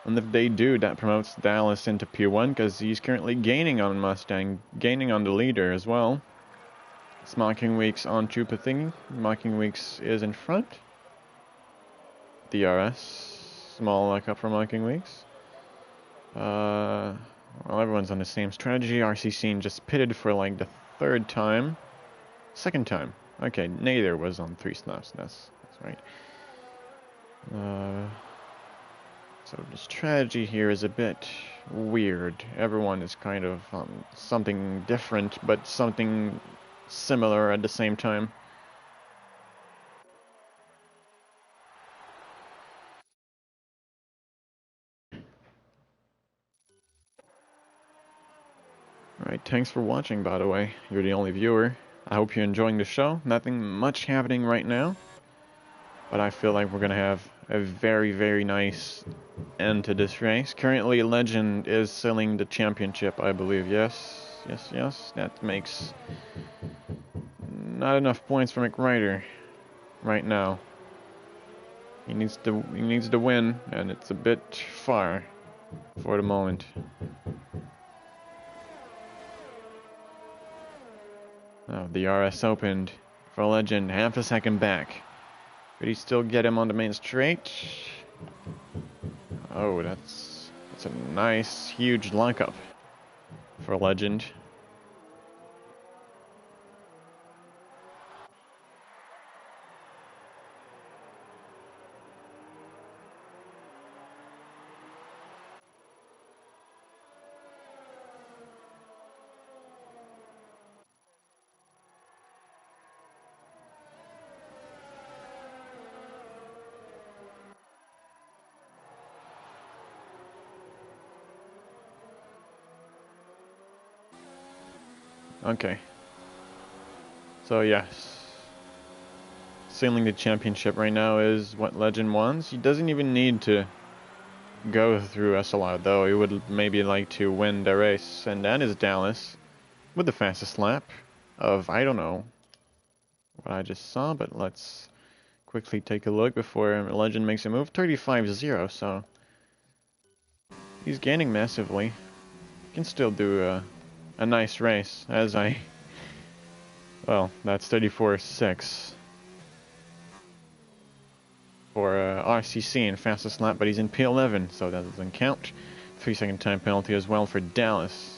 And if they do, that promotes Dallas into P1, because he's currently gaining on Mustang, gaining on the leader as well. It's Marking Weeks on Chupa thingy. Marking Weeks is in front. DRS, small lockup for Marking Weeks. Well, everyone's on the same strategy. RCC just pitted for like the second time. Okay, Nader was on 3 snaps. That's right. So the strategy here is a bit weird. Everyone is kind of something different, but something similar at the same time. Alright, thanks for watching, by the way. You're the only viewer. I hope you're enjoying the show. Nothing much happening right now, but I feel like we're gonna have a very, very nice end to this race. Currently, Legend is selling the championship, I believe. Yes. That makes not enough points for McRider right now. He needs to win, and it's a bit far for the moment. Oh, the RS opened for Legend, half a second back. Could he still get him on the main straight? Oh, that's a nice, huge lockup for Legend. Okay. So yes, sealing the championship right now is what Legend wants. He doesn't even need to go through SLR though. He would maybe like to win the race, and that is Dallas with the fastest lap of, I don't know what I just saw, but let's quickly take a look before Legend makes a move. 35.0, so he's gaining massively. Can still do a nice race, as well, that's 34.6 for RCC in fastest lap, but he's in P11, so that doesn't count. 3-second time penalty as well for Dallas.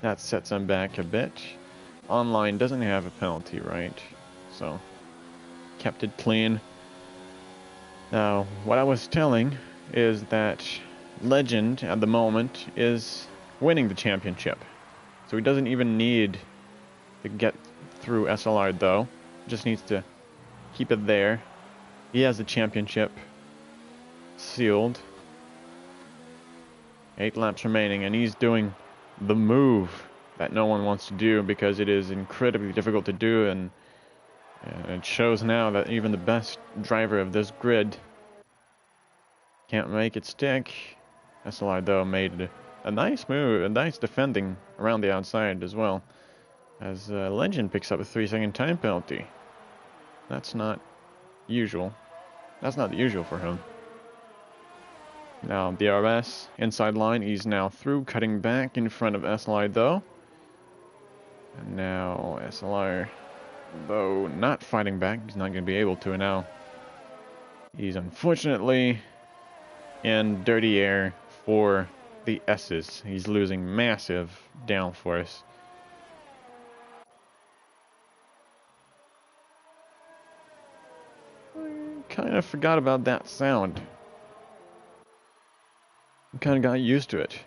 That sets him back a bit. Online doesn't have a penalty, right? So, kept it clean. Now, what I was telling is that Legend, at the moment, is winning the championship. So he doesn't even need to get through SLR, though. Just needs to keep it there. He has the championship sealed. 8 laps remaining, and he's doing the move that no one wants to do because it is incredibly difficult to do, and it shows now that even the best driver of this grid can't make it stick. SLR, though, made a nice move, a nice defending around the outside as well, as Legend picks up a 3-second time penalty. That's not usual. That's not the usual for him. Now, DRS, inside line, he's now through, cutting back in front of SLR, though. And now SLR, though not fighting back, he's not going to be able to now. He's unfortunately in dirty air for the S's. He's losing massive downforce. I kind of forgot about that sound. I kind of got used to it.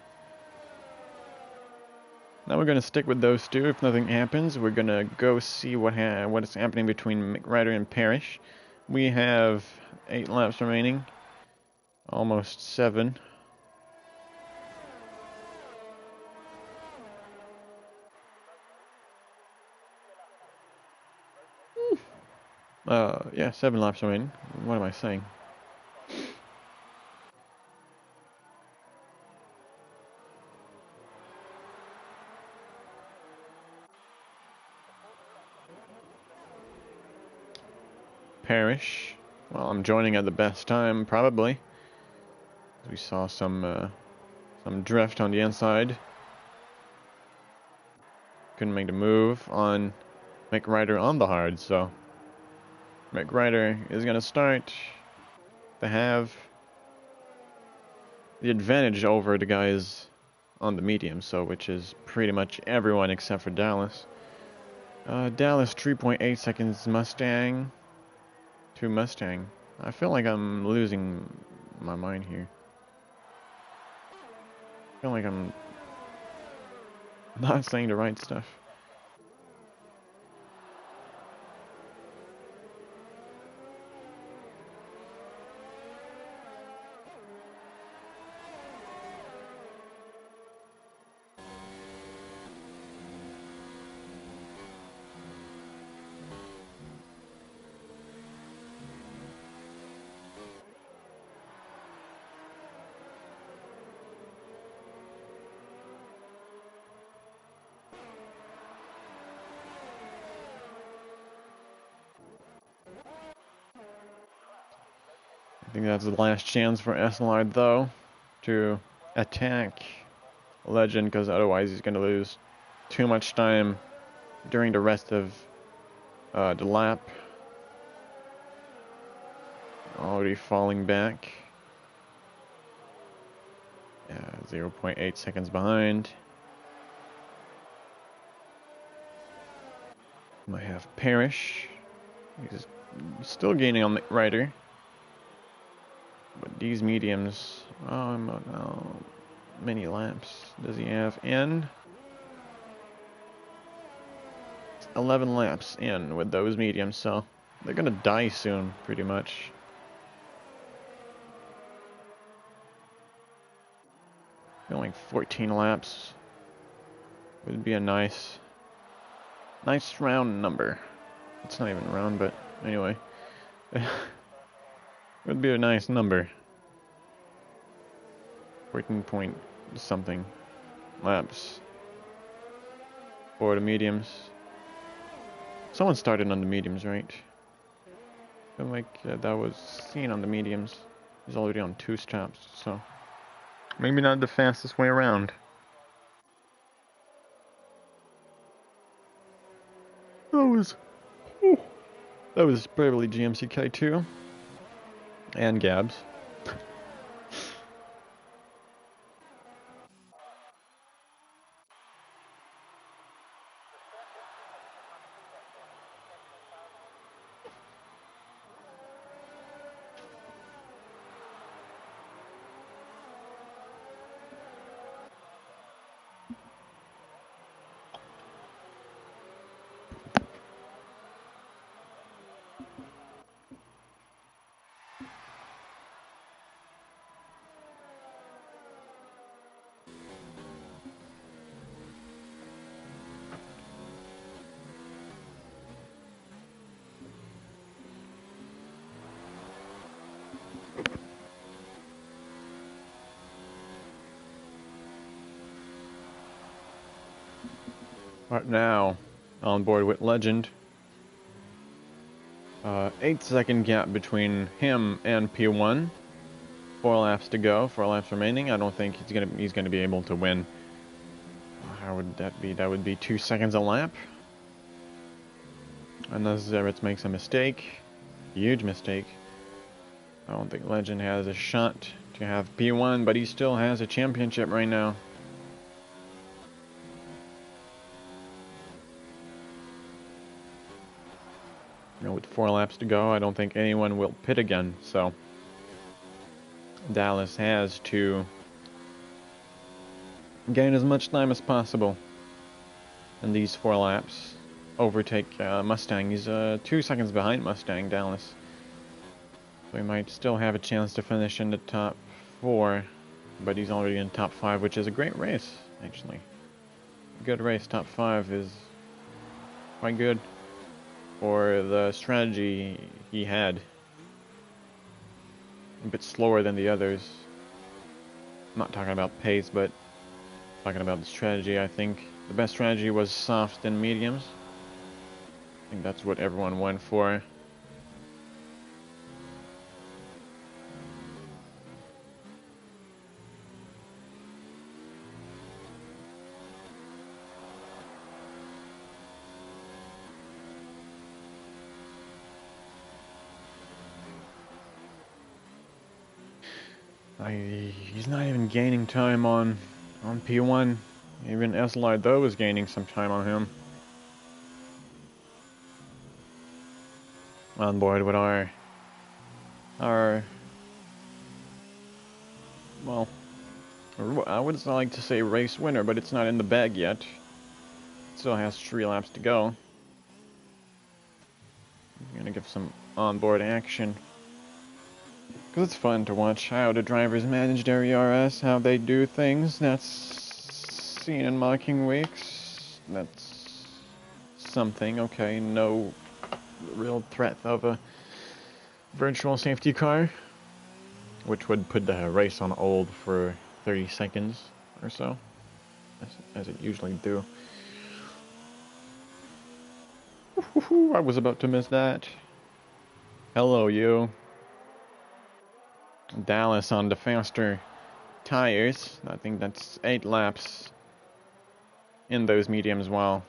Now we're going to stick with those two. If nothing happens, we're going to go see what is happening between McRider and Parrish. We have 8 laps remaining. Almost 7. Yeah, 7 laps remaining. What am I saying? Parrish. Well, I'm joining at the best time, probably. We saw some drift on the inside. Couldn't make the move on McRider on the hard, so McRider is going to start to have the advantage over the guys on the medium, so which is pretty much everyone except for Dallas. Dallas 3.8 seconds Mustang to Mustang. I feel like I'm losing my mind here. I feel like I'm not saying the right stuff. I think that's the last chance for SLR, though, to attack Legend, because otherwise he's going to lose too much time during the rest of the lap. Already falling back. Yeah, 0.8 seconds behind. I have Parrish. He's still gaining on McRider. But these mediums, how many laps does he have in? 11 laps in with those mediums, so they're gonna die soon, pretty much. Going 14 laps would be a nice round number. It's not even round, but anyway. Would be a nice number. 14 point something laps for the mediums. Someone started on the mediums, right? I feel like that was seen on the mediums. He's already on 2 stops, so maybe not the fastest way around. That was probably GMCK2 and Gabs. Right now, on board with Legend. 8-second gap between him and P1. 4 laps to go, 4 laps remaining. I don't think he's gonna be able to win. How would that be? That would be 2 seconds a lap. Unless Zeretz makes a mistake. Huge mistake. I don't think Legend has a shot to have P1, but he still has a championship right now. With 4 laps to go, I don't think anyone will pit again, so Dallas has to gain as much time as possible in these 4 laps. Overtake Mustang. He's 2 seconds behind Mustang, Dallas. So he might still have a chance to finish in the top 4, but he's already in top 5, which is a great race, actually. Good race. Top 5 is quite good for the strategy he had. A bit slower than the others. I'm not talking about pace, but talking about the strategy. I think the best strategy was soft and mediums. I think that's what everyone went for. He's not even gaining time on P1. Even SLR though is gaining some time on him. On board with our well, I would like to say race winner, but it's not in the bag yet. Still has 3 laps to go. I'm gonna give some onboard action. Because it's fun to watch how the drivers manage their ERS, how they do things. That's seen in mocking weeks. That's something. Okay, no real threat of a virtual safety car, which would put the race on hold for 30 seconds or so, as it usually do. I was about to miss that. Hello, you. Dallas on the faster tires. I think that's 8 laps in those mediums, while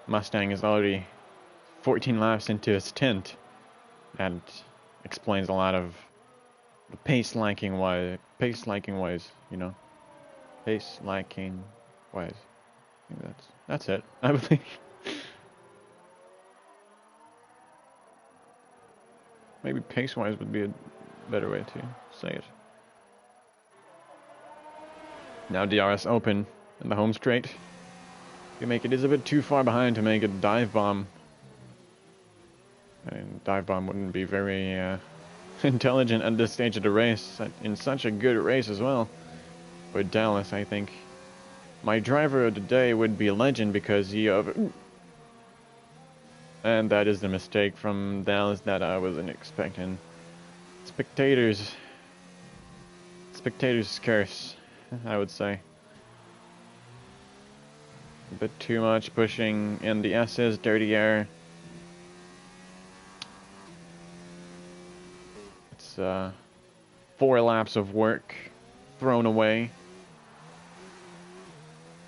Mustang is already 14 laps into its stint. That explains a lot of the pace lacking wise, you know. Pace lacking wise. I think that's it, I believe. Maybe pace wise would be a better way to say it. Now DRS open in the home straight. You make it is a bit too far behind to make a dive bomb. And dive bomb wouldn't be very intelligent at this stage of the race, in such a good race as well. For Dallas, I think my driver of the day would be Legend, because he and that is the mistake from Dallas that I wasn't expecting. Spectator's curse, I would say. A bit too much pushing in the S's, dirty air. It's 4 laps of work thrown away.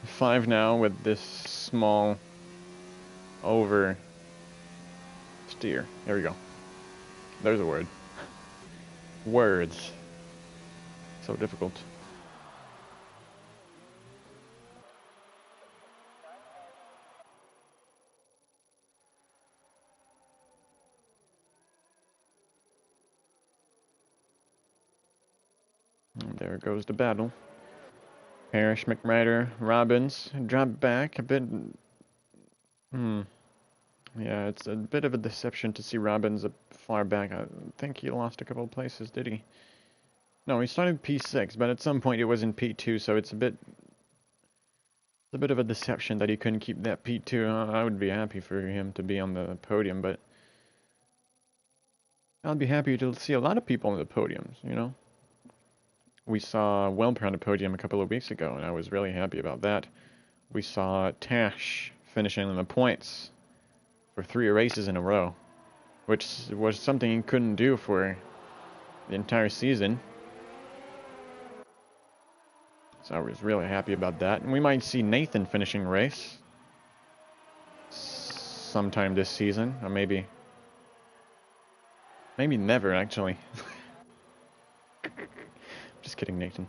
5 now with this small over steer. There we go. There's a word. Words. So difficult. And there goes the battle. Parrish, McRider, Robbins dropped back a bit. Yeah, it's a bit of a deception to see Robbins far back. I think he lost a couple of places, did he? No, he started P6, but at some point it was in P2, so it's a bit of a deception that he couldn't keep that P2. I would be happy for him to be on the podium, but I'd be happy to see a lot of people on the podiums, you know? We saw Welper on the podium a couple of weeks ago, and I was really happy about that. We saw Tash finishing in the points for 3 races in a row, which was something he couldn't do for the entire season. So I was really happy about that. And we might see Nathan finishing a race sometime this season, or maybe never, actually. Just kidding, Nathan.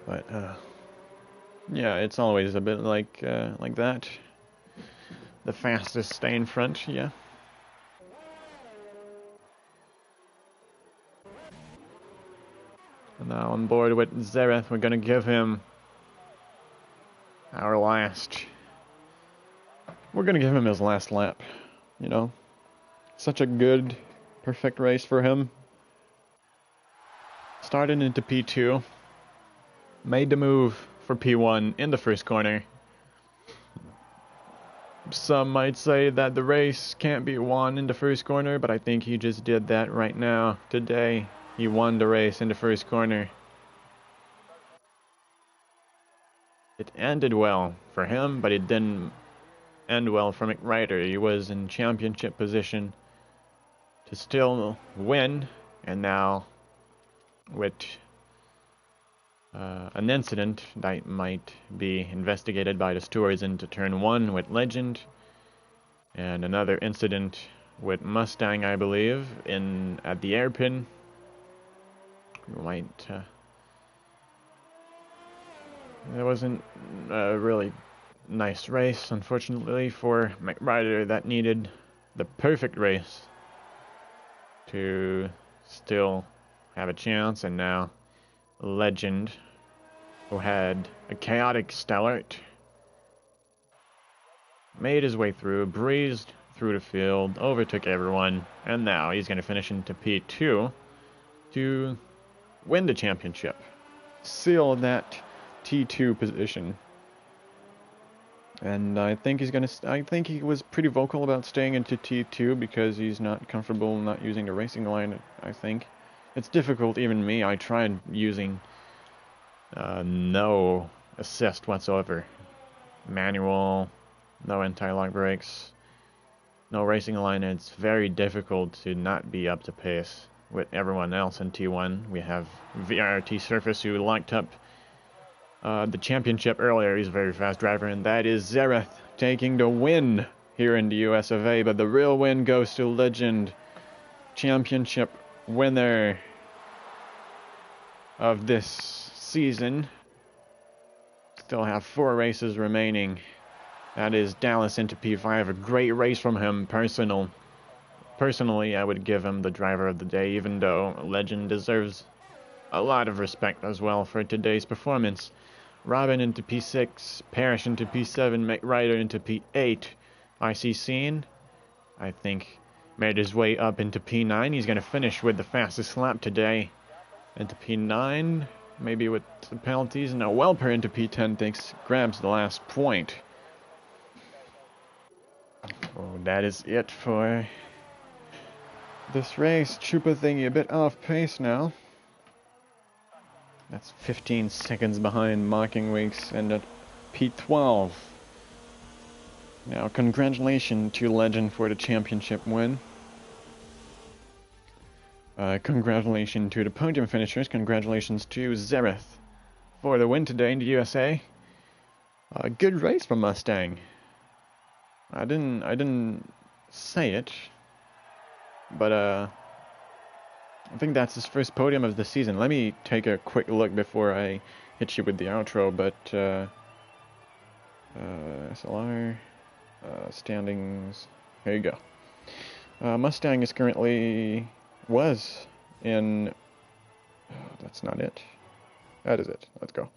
But yeah, it's always a bit like that. The fastest stay in front, yeah. And now on board with Zereth, we're gonna give him our last. We're gonna give him his last lap, you know. Such a good, perfect race for him. Started into P2. Made the move for P1 in the first corner. Some might say that the race can't be won in the first corner, but I think he just did that right now, today. He won the race in the first corner. It ended well for him, but it didn't end well for McRider. He was in championship position to still win, and now with an incident that might be investigated by the stewards into turn 1 with Legend, and another incident with Mustang, I believe, at the airpin. Might it wasn't a really nice race, unfortunately, for McRider. That needed the perfect race to still have a chance, and now Legend, who had a chaotic start, made his way through, breezed through the field, overtook everyone, and now he's going to finish into P2 to win the championship, seal that T2 position. And I think he was pretty vocal about staying into T2 because he's not comfortable not using the racing line. I think it's difficult. Even me, I tried using no assist whatsoever, manual, no anti-lock brakes, no racing line. It's very difficult to not be up to pace with everyone else in T1. We have VRT Surface, who locked up the championship earlier. He's a very fast driver, and that is Zereth taking the win here in the US of A. But the real win goes to Legend, championship winner of this season. Still have 4 races remaining. That is Dallas into P5. A great race from him. Personally, I would give him the driver of the day, even though Legend deserves a lot of respect as well for today's performance. Robin into P6, Parrish into P7, McRider into P8. IC Scene, I think, made his way up into P9. He's going to finish with the fastest lap today. Into P9, maybe with the penalties. No, Welper into P10 grabs the last point. Oh, that is it for this race. Chupa thingy a bit off pace now. That's 15 seconds behind Mocking Weeks and at P12. Now, congratulations to Legend for the championship win. Congratulations to the podium finishers. Congratulations to Zereth for the win today in the USA. Good race from Mustang. I didn't say it, but I think that's his first podium of the season. Let me take a quick look before I hit you with the outro. But SLR standings. Here you go. Mustang is was in. Oh, that's not it. That is it. Let's go.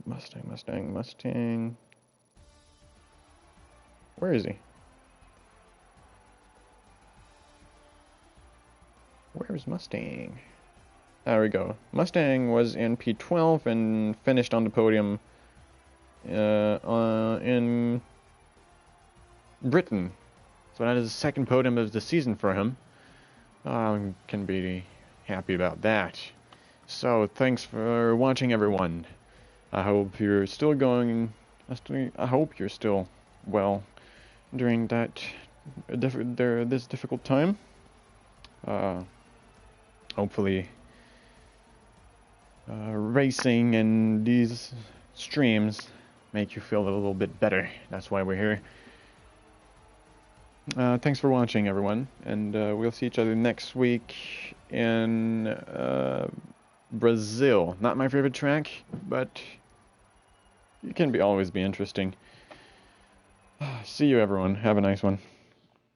Mustang. Where is he? Where's Mustang? There we go. Mustang was in P12 and finished on the podium in Britain. So that is the second podium of the season for him. Can be happy about that. So thanks for watching, everyone. I hope you're still well during that this difficult time. Hopefully racing and these streams make you feel a little bit better. That's why we're here. Thanks for watching, everyone, and we'll see each other next week in Brazil. Not my favorite track, but it can always be interesting. See you, everyone. Have a nice one.